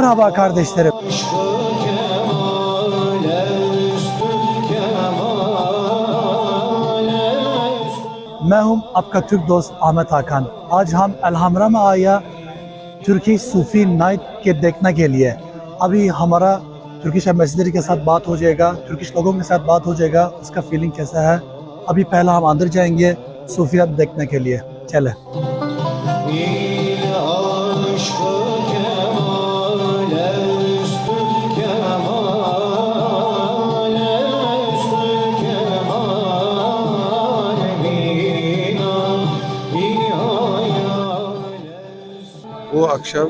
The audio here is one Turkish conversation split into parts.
Merhaba kardeşlerim. मैं हूं आपका तुर्क दोस्त अहमद हाकान। आज हम अलहमरा में आया तुर्की सूफी नाइट के देखने के लिए। अभी हमारा तुर्किश एम्बेसडर के साथ बात हो जाएगा, तुर्किश लोगों के साथ बात हो जाएगा, उसका फीलिंग कैसा है। अभी पहला हम अंदर जाएंगे सूफी नाइट देखने के लिए। चले। Bu akşam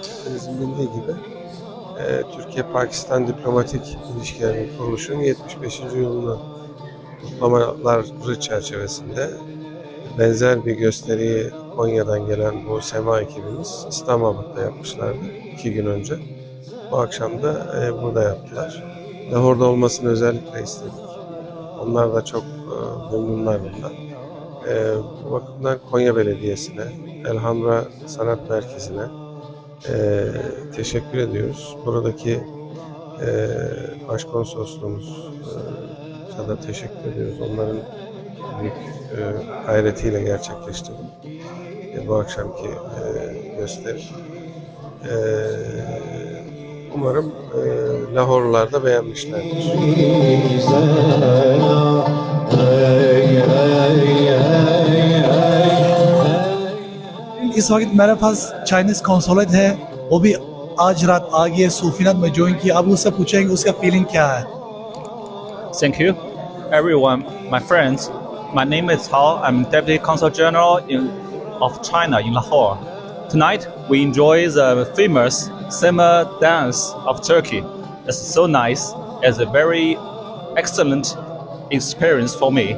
hepinizin bildiği gibi Türkiye-Pakistan diplomatik ilişkilerinin kuruluşunun 75. yılını kutlamaları çerçevesinde benzer bir gösteriyi Konya'dan gelen bu Sema ekibimiz İslamabad'da yapmışlardı 2 gün önce. Bu akşam da burada yaptılar. Lahor'da olmasını özellikle istedik. Onlar da çok memnunlar bundan. Bu bakımdan Konya Belediyesi'ne, Elhamra Sanat Merkezi'ne teşekkür ediyoruz. Buradaki başkonsolosluğumuza da teşekkür ediyoruz. Onların büyük gayretiyle gerçekleşti bu akşamki gösteri. Umarım Lahorlular da beğenmişlerdir. इस वक्त मेरे पास चाइनीज कंसोलेट है, वो भी आज रात आ गया सूफी नाइट में ज्वाइन किया। अब उससे पूछेंगे उसका फीलिंग क्या है। Thank you, everyone, my friends. My name is Hao. I'm Deputy Consul General of China in Lahore. Tonight, we enjoy the famous Sema dance of Turkey. It's so nice. It's a very excellent experience for me.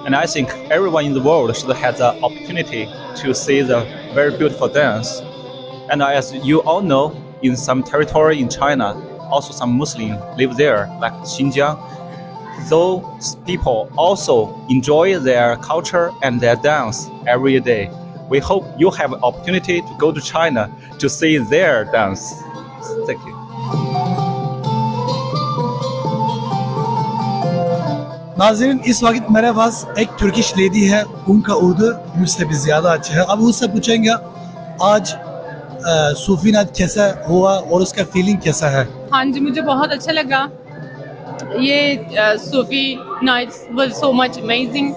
And I think everyone in the world should have the opportunity to see the very beautiful dance. And as you all know, in some territory in China, also some Muslims live there, like Xinjiang. Those people also enjoy their culture and their dance every day. We hope you have an opportunity to go to China to see their dance. Thank you. नाज़रीन, इस वक्त मेरे पास एक Turkish lady है, उनका उर्दू मुझसे भी ज़्यादा अच्छा है। अब उससे पूछेंगे आज सूफी नाइट कैसा हुआ और उसका फीलिंग कैसा है। हाँ जी, मुझे बहुत अच्छा लगा। ये Sufi nights was so much amazing.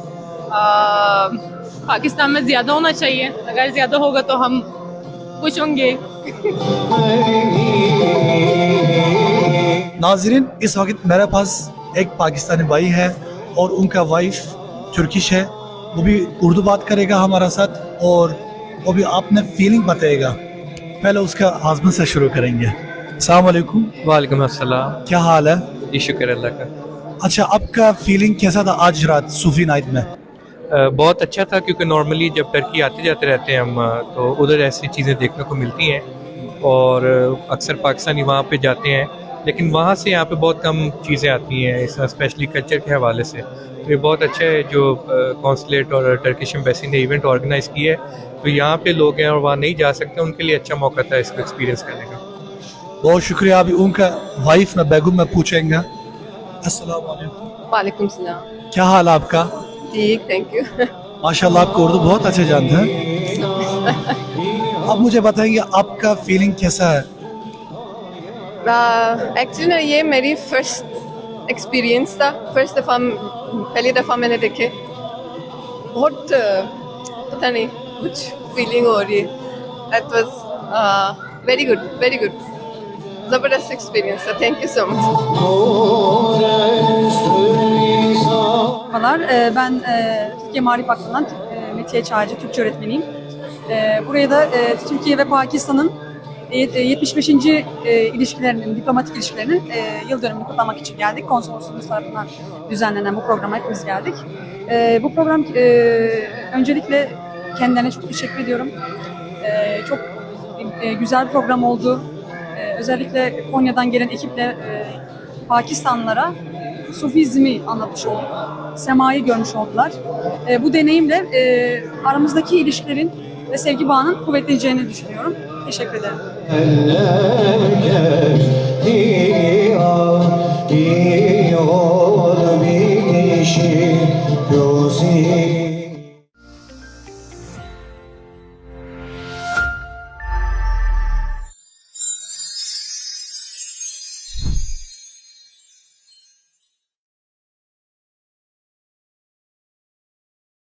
Pakistan में ज़्यादा होना चाहिए, अगर ज़्यादा होगा तो हम खुश होंगे। नाज़रीन, इस वक्त मेरे पास एक पाकिस्तानी भाई है और उनका वाइफ तुर्किश है, वो भी उर्दू बात करेगा हमारा साथ और वो भी आपने फीलिंग बताएगा। पहले उसका हस्बैंड से शुरू करेंगे। अस्सलाम वालेकुम। वालेकुम अस्सलाम। क्या हाल है? जी शुक्र अल्लाह का। अच्छा, आपका फीलिंग कैसा था आज रात सूफी नाइट में? बहुत अच्छा था, क्योंकि नॉर्मली जब टर्की आते जाते रहते हैं हम, तो उधर ऐसी चीज़ें देखने को मिलती हैं और अक्सर पाकिस्तानी वहाँ पे जाते हैं, लेकिन वहाँ से यहाँ पे बहुत कम चीज़ें आती हैं, इस स्पेशली कल्चर के हवाले से। तो ये बहुत अच्छा है जो कॉन्सुलेट और टर्किश एम्बेसी ने इवेंट ऑर्गेनाइज़ किया है। तो यहाँ पे लोग हैं और वहाँ नहीं जा सकते, उनके लिए अच्छा मौका था इसको एक्सपीरियंस करने का। बहुत शुक्रिया। अभी उनका वाइफ में बेगम में पूछेंगे। अस्सलाम वालेकुम। वालेकुम सलाम। क्या हाल है आपका? ठीक, थैंक यू। माशाल्लाह, आपको उर्दू बहुत अच्छे जानते हैं। अब मुझे बताएंगे आपका फीलिंग कैसा है? एक्चुअली ना ये मेरी फर्स्ट एक्सपीरियंस था, पहली दफ़ा मैंने देखे। बहुत पता नहीं, कुछ फीलिंग हो रही है। इट वाज वेरी गुड, ज़बरदस्त एक्सपीरियंस था। Thank you so much. Merhabalar, ben Türkiye Marif Vakfı'ndan Metiye Çağcı, Türkçe öğretmeniyim. Buraya da Türkiye ve Pakistan'ın 75. diplomatik ilişkilerinin yıl dönümünü kutlamak için geldik. Konsolosluğumuz tarafından düzenlenen bu programa hepimiz geldik. Bu program öncelikle kendilerine çok teşekkür ediyorum. Çok güzel bir program oldu. Özellikle Konya'dan gelen ekiple Pakistanlılara Sufizmi anlatmış olduk. Sema'yı görmüş oldular. Bu deneyimle aramızdaki ilişkilerin ve sevgi bağının kuvvetleneceğini düşünüyorum. Teşekkür ederim. Eller geçti